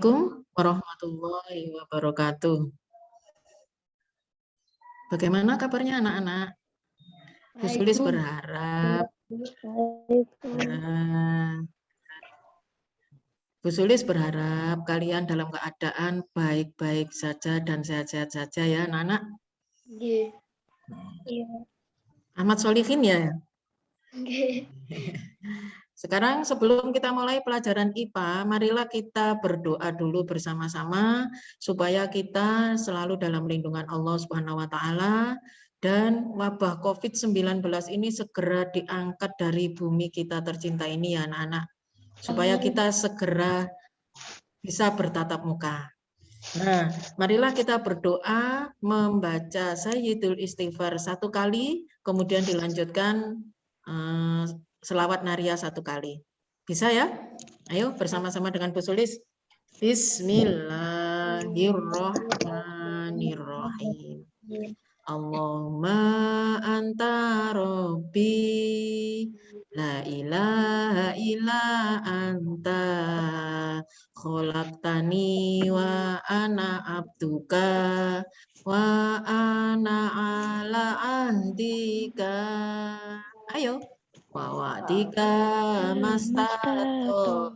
Assalamualaikum warahmatullahi wabarakatuh. Bagaimana kabarnya anak-anak? Bu Sulis berharap Bu Sulis berharap kalian dalam keadaan baik-baik saja dan sehat-sehat saja ya anak-anak. Ahmad Solihin ya. Sekarang sebelum kita mulai pelajaran IPA, marilah kita berdoa dulu bersama-sama supaya kita selalu dalam lindungan Allah Subhanahu wa taala dan wabah COVID-19 ini segera diangkat dari bumi kita tercinta ini ya anak-anak. Supaya kita segera bisa bertatap muka. Nah, marilah kita berdoa membaca Sayyidul Istighfar 1 kali, kemudian dilanjutkan selawat Nariyah 1 kali. Bisa ya? Ayo bersama-sama dengan Bu Sulis. Bismillahirrahmanirrahim. Allahumma anta rabbi la ilaha illa anta khalaqtani wa ana abduka wa ana ala ahdika. Ayo. Wawadika mastatu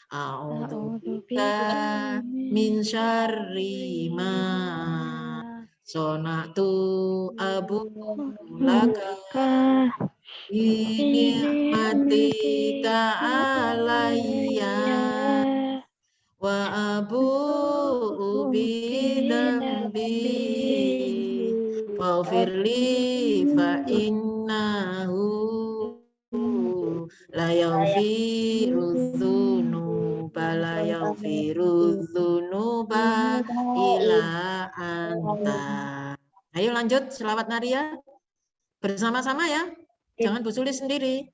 a'udzubika min syarri ma sonatu abu laka ini matika alayya wa abu bidambi faghfirli fa innahu la yaghfiru dzunuba la yaghfiru dzunuba illa anta. Ayo lanjut selawat Nariyah bersama-sama ya. Jangan Bu Sulis sendiri.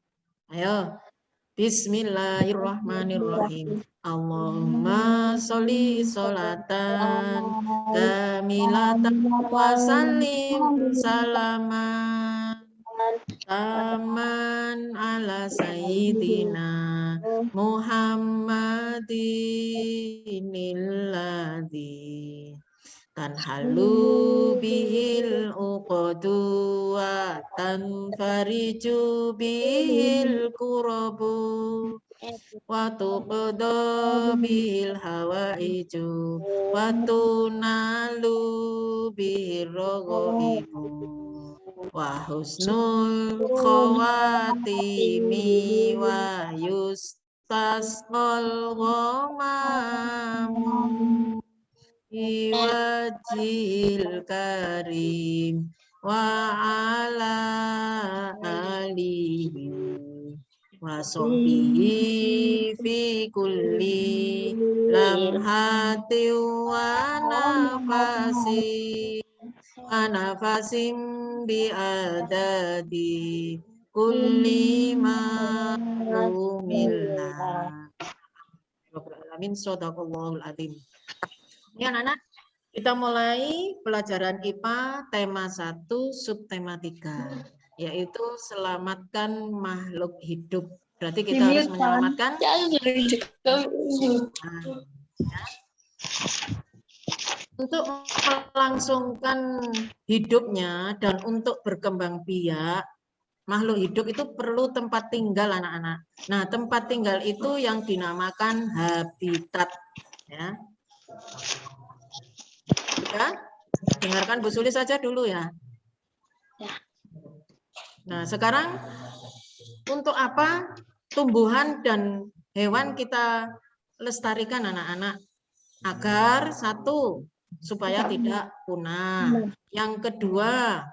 Ayo. Bismillahirrahmanirrahim. Allahumma sholli sholatan kamilatan wa sallim salaman taman ala sayyidina Muhammadin illadhi tanhalu bihil uqadu wa tanfariju bihil kurabu wa tuqda bihil hawaiju wa tunalu bihil rogoibu wa husnul khawatimi wa yustasqal ghamamu wajil karim wa ala alihi wa sahbihi fi kulli lamhati wa nafasim bi adadi kulli ma'lumillah. Amin. Shadaqallahul adzim. Ya anak-anak, kita mulai pelajaran IPA tema 1 subtema 3, yaitu selamatkan makhluk hidup. Berarti kita harus menyelamatkan untuk melangsungkan hidupnya dan untuk berkembang biak. Makhluk hidup itu perlu tempat tinggal anak-anak. Nah, tempat tinggal itu yang dinamakan habitat ya. Ya, dengarkan Bu Sulis saja dulu ya. Nah, sekarang untuk apa tumbuhan dan hewan kita lestarikan anak-anak? Agar satu, supaya tidak punah. Yang kedua,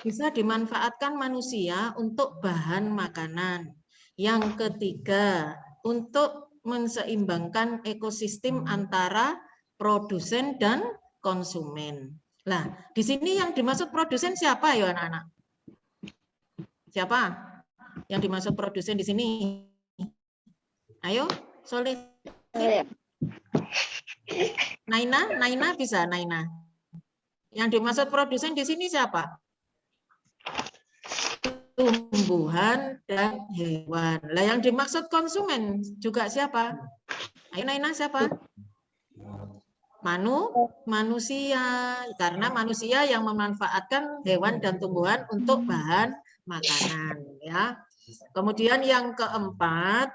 bisa dimanfaatkan manusia untuk bahan makanan. Yang ketiga, untuk menseimbangkan ekosistem antara produsen dan konsumen. Nah, di sini yang dimaksud produsen siapa ya anak-anak? Siapa yang dimaksud produsen di sini? Ayo, Solih. Naina bisa, Naina. Yang dimaksud produsen di sini siapa? Tumbuhan dan hewan. Lah yang dimaksud konsumen juga siapa? Ayo Naina siapa? Manusia, karena manusia yang memanfaatkan hewan dan tumbuhan untuk bahan makanan, ya. Kemudian yang keempat,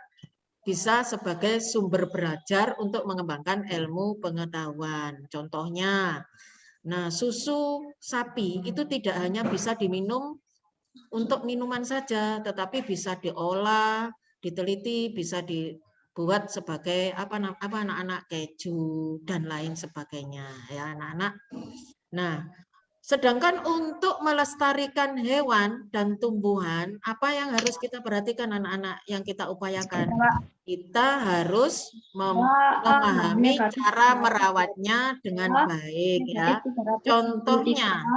bisa sebagai sumber belajar untuk mengembangkan ilmu pengetahuan. Contohnya, nah susu sapi itu tidak hanya bisa diminum untuk minuman saja, tetapi bisa diolah, diteliti, bisa dibuat sebagai apa anak-anak keju dan lain sebagainya, ya anak-anak. Nah, sedangkan untuk melestarikan hewan dan tumbuhan, apa yang harus kita perhatikan anak-anak yang kita upayakan? Kita harus memahami cara merawatnya dengan baik, ya. Contohnya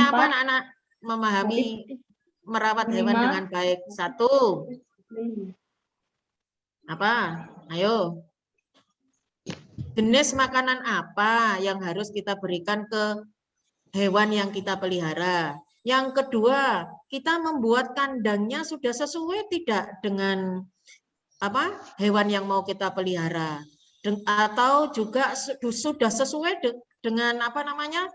apa anak-anak memahami merawat hewan dengan baik? Satu, apa? Ayo. Jenis makanan apa yang harus kita berikan ke hewan yang kita pelihara? Yang kedua, kita membuat kandangnya sudah sesuai tidak dengan apa hewan yang mau kita pelihara? Atau juga sudah sesuai dengan apa namanya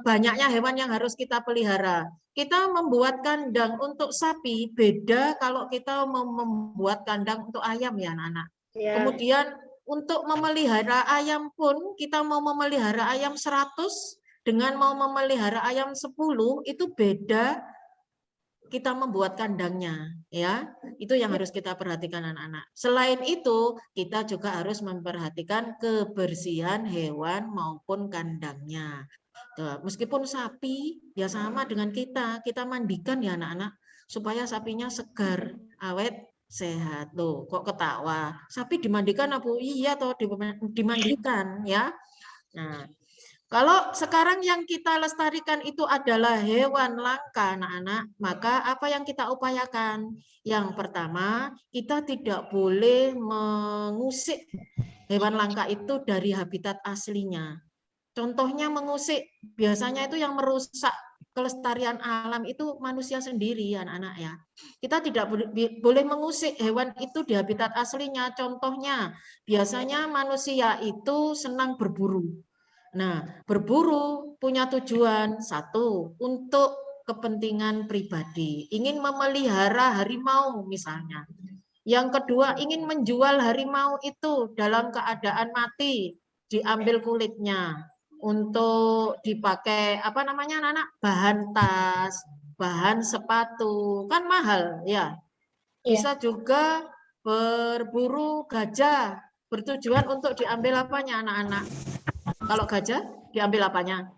banyaknya hewan yang harus kita pelihara. Kita membuat kandang untuk sapi beda kalau kita membuat kandang untuk ayam, ya anak-anak. Ya. Kemudian untuk memelihara ayam pun, kita mau memelihara ayam 100 dengan mau memelihara ayam 10 itu beda kita membuat kandangnya, ya. Itu yang harus kita perhatikan anak-anak. Selain itu, kita juga harus memperhatikan kebersihan hewan maupun kandangnya. Meskipun sapi ya sama dengan kita mandikan ya anak-anak supaya sapinya segar, awet, sehat. Loh, kok ketawa? Sapi dimandikan apa? Iya toh dimandikan, ya. Nah, kalau sekarang yang kita lestarikan itu adalah hewan langka, anak-anak, maka apa yang kita upayakan? Yang pertama, kita tidak boleh mengusik hewan langka itu dari habitat aslinya. Contohnya mengusik, biasanya itu yang merusak kelestarian alam itu manusia sendiri, anak-anak ya. Kita tidak boleh mengusik hewan itu di habitat aslinya. Contohnya, biasanya manusia itu senang berburu. Nah, berburu punya tujuan satu, untuk kepentingan pribadi, ingin memelihara harimau misalnya. Yang kedua, ingin menjual harimau itu dalam keadaan mati, diambil kulitnya untuk dipakai apa namanya anak-anak, bahan tas, bahan sepatu, kan mahal ya. Bisa juga berburu gajah bertujuan untuk diambil apanya anak-anak? Kalau gajah diambil apanya?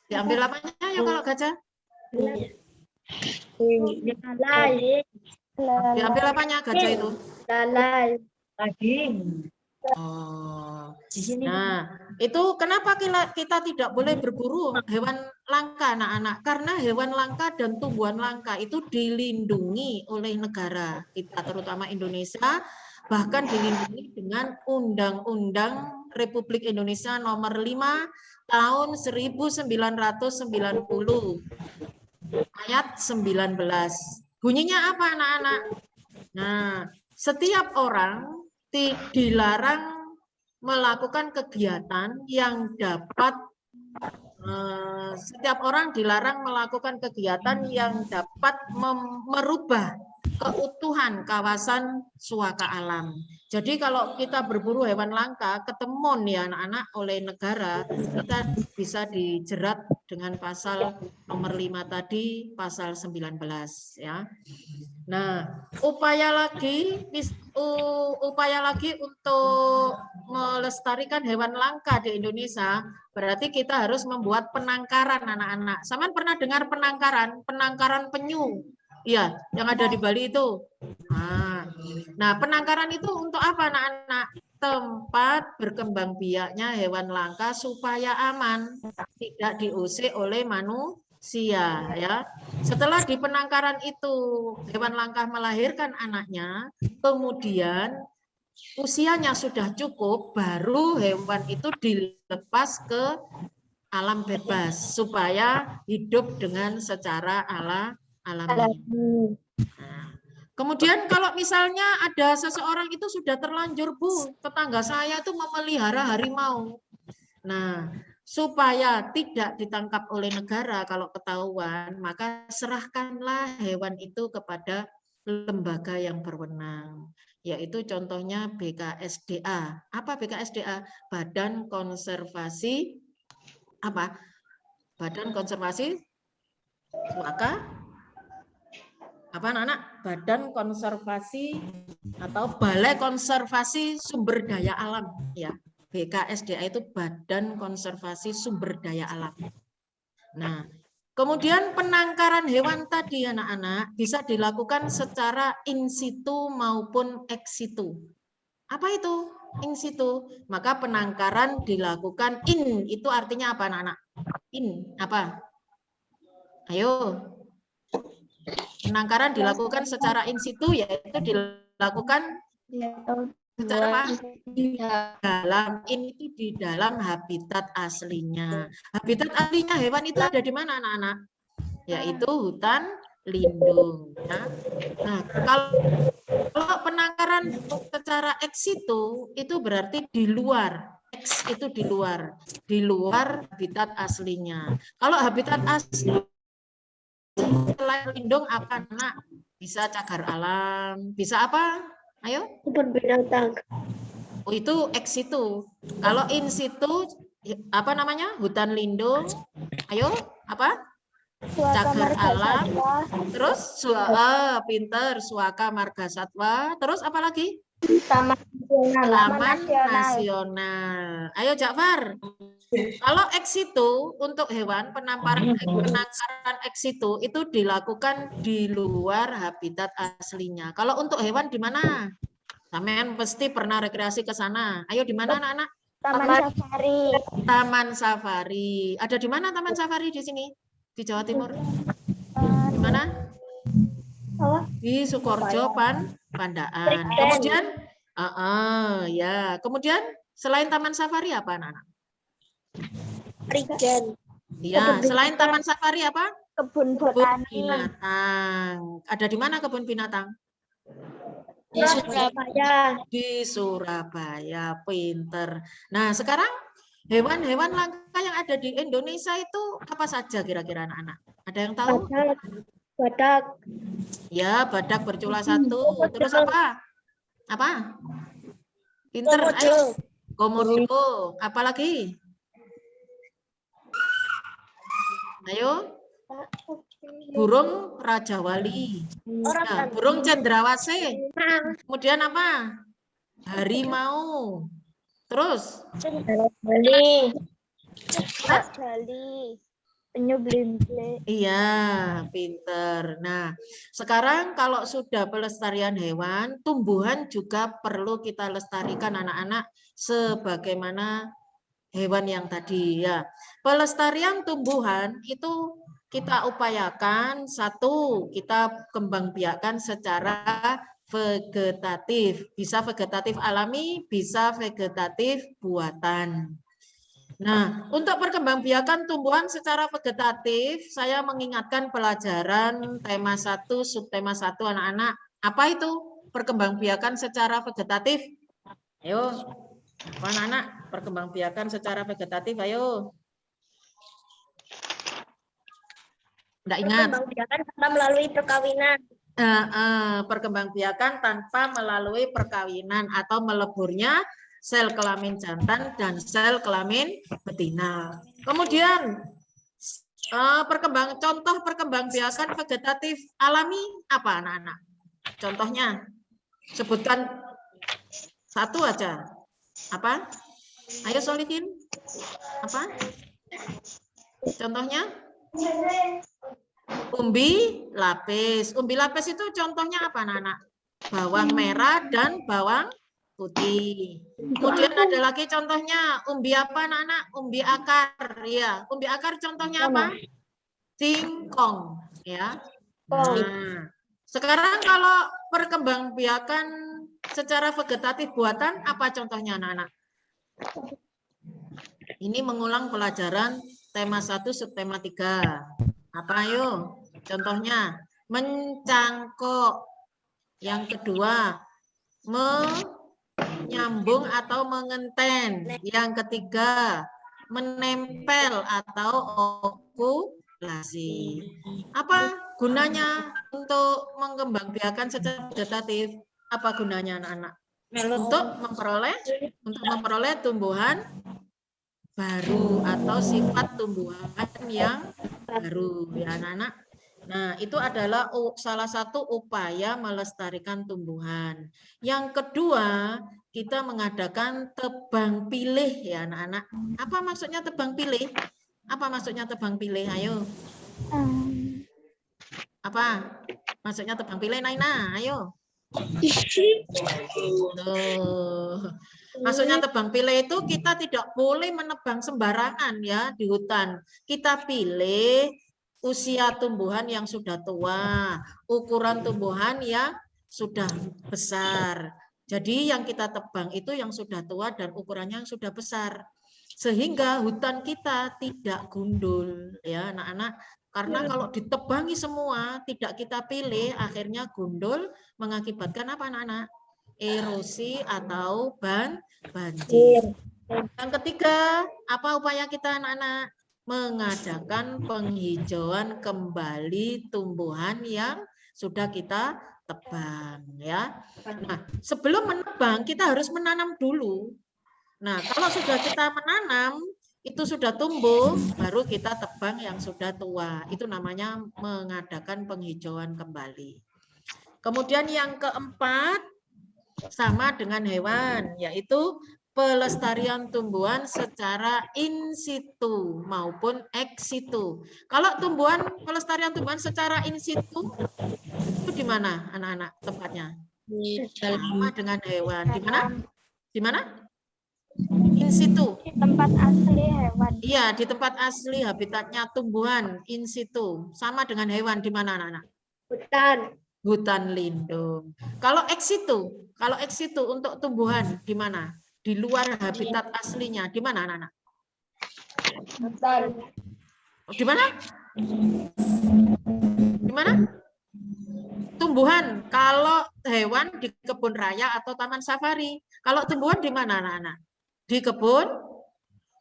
Diambil apanya ya kalau gajah? Diambil apanya gajah itu? Lalai. Daging. Oh. Nah, itu kenapa kita tidak boleh berburu hewan langka anak-anak? Karena hewan langka dan tumbuhan langka itu dilindungi oleh negara kita, terutama Indonesia, bahkan dilindungi dengan Undang-Undang Republik Indonesia nomor 5 tahun 1990 ayat 19. Bunyinya apa anak-anak? Nah, setiap orang dilarang melakukan kegiatan yang dapat setiap orang dilarang melakukan kegiatan yang dapat merubah keutuhan kawasan suaka alam. Jadi kalau kita berburu hewan langka, ketemuan ya anak-anak oleh negara, kita bisa dijerat dengan pasal nomor 5 tadi, pasal 19 ya. Nah, upaya lagi untuk melestarikan hewan langka di Indonesia, berarti kita harus membuat penangkaran anak-anak. Saman pernah dengar penangkaran penyu? Iya, yang ada di Bali itu. Nah, penangkaran itu untuk apa anak-anak? Tempat berkembang biaknya hewan langka supaya aman, tidak diusik oleh manusia ya. Setelah di penangkaran itu hewan langka melahirkan anaknya, kemudian usianya sudah cukup, baru hewan itu dilepas ke alam bebas supaya hidup dengan secara alami. Nah, Kemudian kalau misalnya ada seseorang itu sudah terlanjur, Bu, tetangga saya itu memelihara harimau. Nah, supaya tidak ditangkap oleh negara kalau ketahuan, maka serahkanlah hewan itu kepada lembaga yang berwenang, yaitu contohnya BKSDA. Apa BKSDA? Badan Konservasi apa? Badan Konservasi Suaka apa anak-anak? Badan Konservasi atau Balai Konservasi Sumber Daya Alam ya. BKSDA itu Badan Konservasi Sumber Daya Alam. Nah, kemudian penangkaran hewan tadi anak-anak bisa dilakukan secara in situ maupun ex situ. Apa itu in situ? Maka penangkaran dilakukan in, itu artinya apa anak-anak? In, apa? Ayo. Penangkaran dilakukan secara in situ, yaitu dilakukan secara di dalam ini di dalam habitat aslinya. Habitat aslinya hewan itu ada di mana anak-anak? Yaitu hutan lindung. Ya. Nah, kalau penangkaran secara ex situ itu berarti di luar. Ex itu di luar habitat aslinya. Kalau habitat asli selain lindung apa nak? Bisa cagar alam, bisa apa? Ayo. Kebun binatang. Oh, itu ex situ. Kalau in situ apa namanya? Hutan lindung. Ayo, apa? Cagar alam. Terus pinter Suaka Marga Satwa. Terus apa lagi? Taman Nasional. Ayo Ja'far. Kalau ex situ untuk hewan penangkaran ex situ itu dilakukan di luar habitat aslinya. Kalau untuk hewan di mana? Sampean pasti pernah rekreasi ke sana. Ayo di mana anak-anak? Taman Safari. Taman Safari. Ada di mana Taman Safari di sini? Di Jawa Timur. Di mana? Di Sukoharjo, Pandaan. Kemudian ya. Kemudian selain Taman Safari apa anak-anak? Prigen. Ya, selain Taman Safari apa? Kebun binatang. Ada di mana kebun binatang? Di Surabaya. Di Surabaya, pinter. Nah, sekarang hewan-hewan langka yang ada di Indonesia itu apa saja kira-kira anak-anak? Ada yang tahu? Badak. Ya, badak bercula 1. Terus apa? Apa? Pinter. Ayo. Komodo. Apa lagi? Ayo. Burung Raja Wali. Ya, burung cendrawasih. Kemudian apa? Harimau. Terus? Bali. Penyu blimble. Iya, pinter. Nah, sekarang kalau sudah pelestarian hewan, tumbuhan juga perlu kita lestarikan anak-anak sebagaimana hewan yang tadi ya. Pelestarian tumbuhan itu kita upayakan satu, kita kembang biakan secara vegetatif. Bisa vegetatif alami, bisa vegetatif buatan. Nah, untuk perkembangbiakan tumbuhan secara vegetatif, saya mengingatkan pelajaran tema 1, subtema 1 anak-anak. Apa itu perkembangbiakan secara vegetatif? Ayo, anak-anak, perkembangbiakan secara vegetatif, ayo. Enggak ingat. Perkembangbiakan tanpa melalui perkawinan. Perkembangbiakan tanpa melalui perkawinan atau meleburnya sel kelamin jantan dan sel kelamin betina. Kemudian contoh perkembangbiakan vegetatif alami apa anak-anak? Contohnya sebutkan satu aja. Apa? Ayo Solihin. Apa? Contohnya? Umbi lapis. Umbi lapis itu contohnya apa anak-anak? Bawang merah dan bawang putih. Kemudian ada lagi contohnya umbi apa anak-anak? Umbi akar. Ya, umbi akar contohnya apa? Singkong. Ya. Nah, sekarang kalau perkembangbiakan secara vegetatif buatan apa contohnya anak-anak? Ini mengulang pelajaran tema 1 subtema 3. Apa ayo? Contohnya mencangkok. Yang kedua, menyambung atau mengenten. Yang ketiga, menempel atau okulasi. Apa gunanya untuk mengembangbiakan secara vegetatif? Apa gunanya anak-anak? Untuk memperoleh tumbuhan baru atau sifat tumbuhan yang baru, ya anak-anak. Nah, itu adalah salah satu upaya melestarikan tumbuhan. Yang kedua, kita mengadakan tebang pilih, ya anak-anak. Apa maksudnya tebang pilih? Apa maksudnya tebang pilih? Ayo. Apa maksudnya tebang pilih, Naina? Ayo. Tuh. Maksudnya tebang pilih itu kita tidak boleh menebang sembarangan ya di hutan. Kita pilih usia tumbuhan yang sudah tua, ukuran tumbuhan yang sudah besar. Jadi yang kita tebang itu yang sudah tua dan ukurannya yang sudah besar. Sehingga hutan kita tidak gundul ya anak-anak. Karena kalau ditebangi semua, tidak kita pilih, akhirnya gundul, mengakibatkan apa anak-anak? Erosi atau banjir. Yang ketiga, apa upaya kita anak-anak? Mengadakan penghijauan kembali tumbuhan yang sudah kita tebang ya. Nah, sebelum menebang kita harus menanam dulu. Nah, kalau sudah kita menanam, itu sudah tumbuh, baru kita tebang yang sudah tua. Itu namanya mengadakan penghijauan kembali. Kemudian yang keempat, sama dengan hewan, yaitu pelestarian tumbuhan secara in situ maupun ex situ. Kalau pelestarian tumbuhan secara in situ, itu di mana anak-anak tempatnya? Sama dengan hewan. Di mana? Di mana? In situ. Di tempat asli hewan. Iya, di tempat asli habitatnya tumbuhan in situ. Sama dengan hewan di mana anak-anak? Hutan. Hutan lindung. Kalau ex situ untuk tumbuhan di mana? Di luar habitat aslinya, di mana anak-anak? Hutan. Di mana? Di mana? Tumbuhan. Kalau hewan di kebun raya atau taman safari. Kalau tumbuhan di mana anak-anak? Di kebun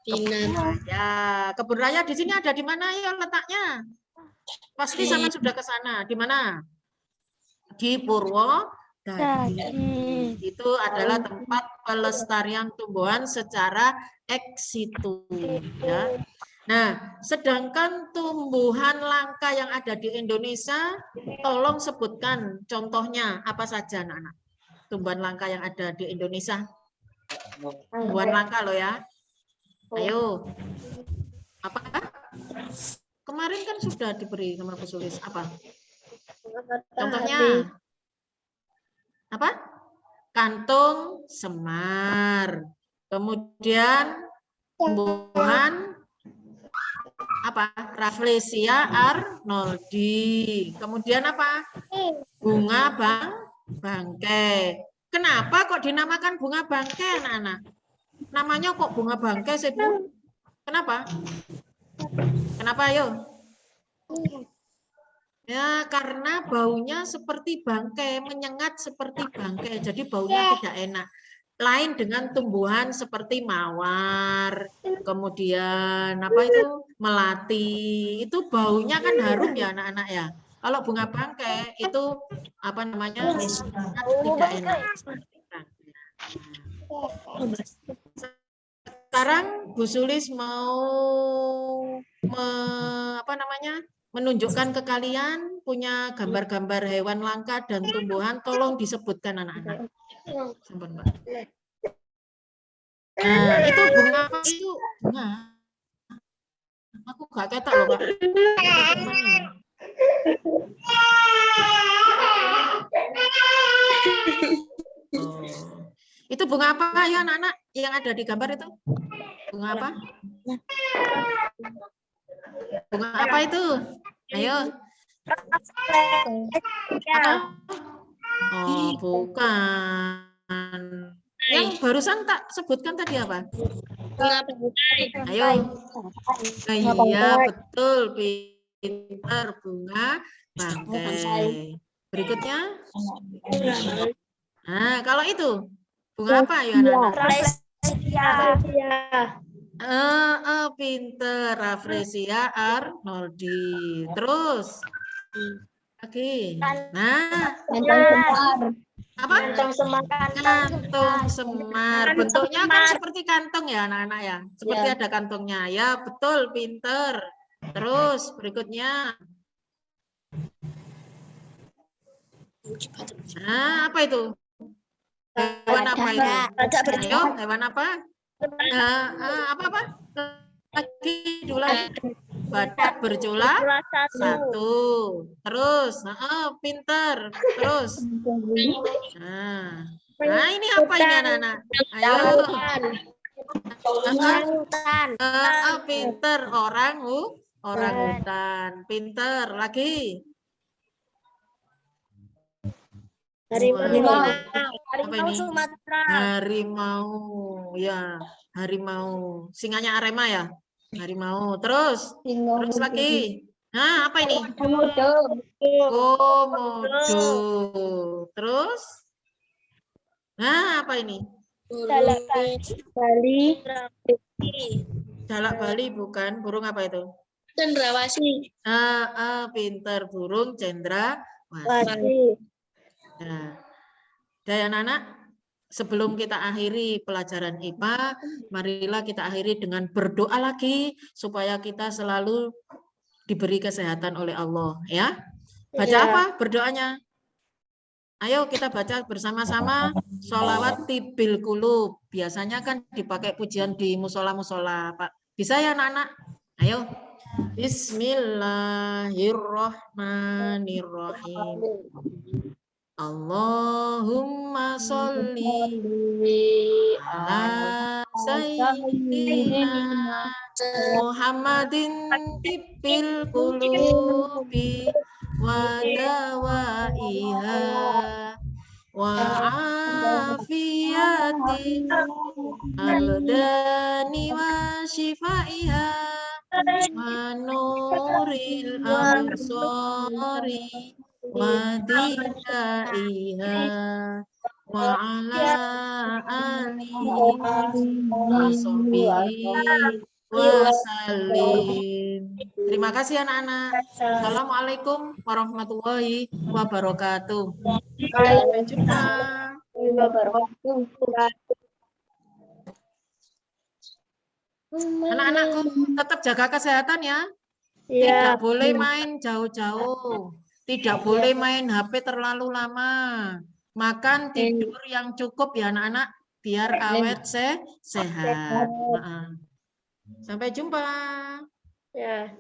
raya. Kebun raya di sini ada di mana ya letaknya? Pasti sama sudah ke sana. Di mana? Di Purwodadi. Itu adalah tempat pelestarian tumbuhan secara ex situ ya. Nah, sedangkan tumbuhan langka yang ada di Indonesia, tolong sebutkan contohnya apa saja anak-anak. Tumbuhan langka yang ada di Indonesia. Tumbuhan langka loh ya. Ayo. Apa? Kemarin kan sudah diberi nomor pesulis. Apa? Contohnya apa? Kantung semar. Kemudian tumbuhan apa? Rafflesia arnoldi. Kemudian apa? Bunga bangkai. Kenapa kok dinamakan bunga bangkai anak-anak? Namanya kok bunga bangkai sih Bu? Kenapa? Kenapa ayo? Ya, karena baunya seperti bangkai, menyengat seperti bangkai, jadi baunya tidak enak. Lain dengan tumbuhan seperti mawar, kemudian apa itu melati, itu baunya kan harum ya anak-anak ya. Kalau bunga bangkai itu apa namanya tidak enak. Sekarang Bu Sulis mau menunjukkan ke kalian punya gambar-gambar hewan langka dan tumbuhan, tolong disebutkan anak-anak. Nah, itu bunga apa itu? Bunga. Aku gak ketok loh, Kak. Oh. Itu bunga apa ya anak-anak yang ada di gambar itu? Bunga apa? Bunga apa itu? Ayo. Apa? Oh, bukan. Yang barusan tak sebutkan tadi apa? Ayo. Iya, betul. Pintar, bunga bangkai. Berikutnya. Nah, kalau itu bunga apa ya, anak-anak? Pinter, Rafflesia arnoldi. Terus lagi. Nah, apa? Kantong semar. Kantung semar. Bentuknya kan seperti kantong ya, anak-anak ya. Seperti ada kantongnya. Ya, betul, pinter. Terus berikutnya. Nah, apa itu? Hewan apa itu? Ayo, hewan apa? Apa? Lagi dulu lagi. Badak bercula satu. Terus, pinter. Terus. Nah, ini apa ini anak-anak? Ayo. Pinter. Orang hutan. Pinter. Lagi. Harimau Sumatera. Harimau. Ya, harimau. Singanya Arema ya? Harimau. Terus lagi. Nah, apa ini? Komodo. Terus? Nah, apa ini? Bali. Jalak Bali bukan. Burung apa itu? Cendrawasih. Pinter. Burung cendrawasih. Nah, dan anak-anak, sebelum kita akhiri pelajaran IPA, marilah kita akhiri dengan berdoa lagi supaya kita selalu diberi kesehatan oleh Allah, ya. Baca apa berdoanya? Ayo kita baca bersama-sama sholawat tibil kulub. Biasanya kan dipakai pujian di musola-musola, Pak. Bisa ya anak-anak? Ayo. Bismillahirrahmanirrahim. Allahumma sholli ala sayyidina Muhammadin tibbil qulubi wa dawaiha wa afiyati abdani wa shifaiha wa nuril absari wa didaiha wa ala alihi wa sahbihi wa sallim. Terima kasih anak-anak. Assalamualaikum warahmatullahi wabarakatuh. Sampai jumpa. Anak-anakku tetap jaga kesehatan ya. Tidak boleh main jauh-jauh. Tidak boleh main HP terlalu lama. Makan tidur yang cukup ya anak-anak. Biar awet sehat. Sampai jumpa. Ya.